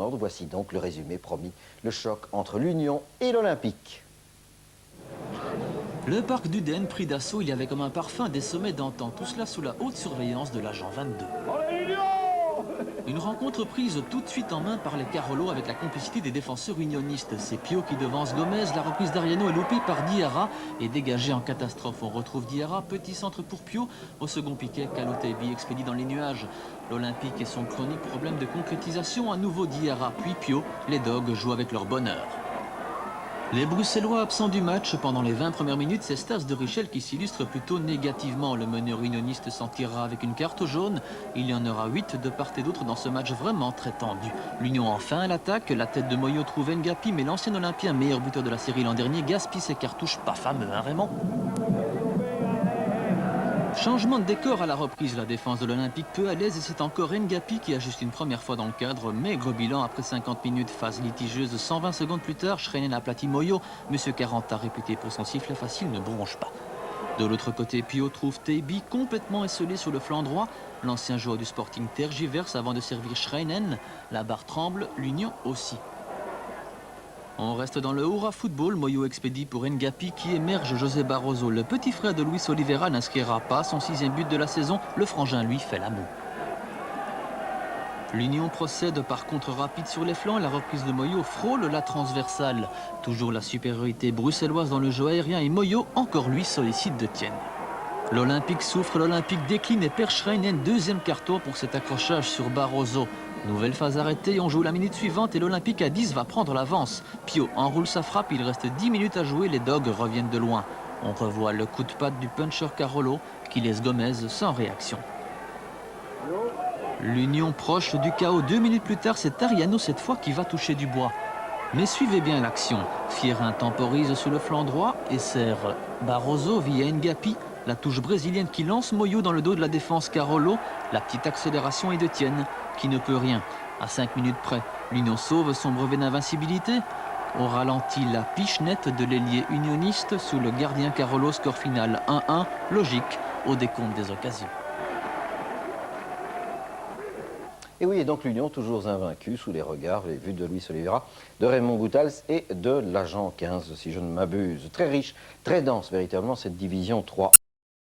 ordre. Voici donc le résumé promis. Le choc entre l'Union et l'Olympique. Le parc d'Uden pris d'assaut, il y avait comme un parfum des sommets d'antan, tout cela sous la haute surveillance de l'agent 22. Une rencontre prise tout de suite en main par les Carolo avec la complicité des défenseurs unionistes. C'est Pio qui devance Gomez, la reprise d'Ariano est loupée par Diarra et dégagée en catastrophe. On retrouve Diarra, petit centre pour Pio. Au second piquet, Kalotebi expédie dans les nuages. L'Olympique et son chronique problème de concrétisation, à nouveau Diarra, puis Pio. Les Dogs jouent avec leur bonheur. Les Bruxellois absents du match pendant les 20 premières minutes, c'est Stas de Richel qui s'illustre plutôt négativement. Le meneur unioniste s'en tirera avec une carte jaune. Il y en aura 8 de part et d'autre dans ce match vraiment très tendu. L'Union enfin à l'attaque, la tête de Moyo trouve Ngapi, mais l'ancien Olympien, meilleur buteur de la série l'an dernier, gaspille ses cartouches, pas fameux, hein Raymond? Changement de décor à la reprise, la défense de l'Olympique peu à l'aise et c'est encore Ngapi qui ajuste une première fois dans le cadre. Maigre bilan après 50 minutes, phase litigieuse, 120 secondes plus tard, Schreinen aplatit Moyo. Monsieur 40 a réputé pour son sifflet facile, ne bronche pas. De l'autre côté, Pio trouve Teibi complètement esselé sur le flanc droit. L'ancien joueur du Sporting tergiverse avant de servir Schreinen. La barre tremble, l'Union aussi. On reste dans le Hurrah Football, Moyo expédie pour Ngapi qui émerge José Barroso. Le petit frère de Luis Oliveira n'inscrira pas son 6e but de la saison, le frangin lui fait la moue. L'Union procède par contre rapide sur les flancs, la reprise de Moyo frôle la transversale. Toujours la supériorité bruxelloise dans le jeu aérien et Moyo, encore lui, sollicite de Tienne. L'Olympique souffre, l'Olympique décline et perd Schreinen, 2e carton pour cet accrochage sur Barroso. Nouvelle phase arrêtée, on joue la minute suivante et l'Olympique à 10 va prendre l'avance. Pio enroule sa frappe, il reste 10 minutes à jouer, les Dogs reviennent de loin. On revoit le coup de patte du puncher Carolo qui laisse Gomez sans réaction. L'Union proche du chaos, 2 minutes plus tard, c'est Ariano cette fois qui va toucher du bois. Mais suivez bien l'action. Fierin temporise sur le flanc droit et sert Barroso via Ngapi. La touche brésilienne qui lance Moyo dans le dos de la défense Carolo. La petite accélération est de Tienne, qui ne peut rien. À 5 minutes près, l'Union sauve son brevet d'invincibilité. Au ralenti, la piche nette de l'ailier unioniste sous le gardien Carolo, score final 1-1, logique au décompte des occasions. Et oui, et donc l'Union toujours invaincue sous les regards, les vues de Luis Oliveira, de Raymond Goethals et de l'agent 15, si je ne m'abuse. Très riche, très dense véritablement cette division 3.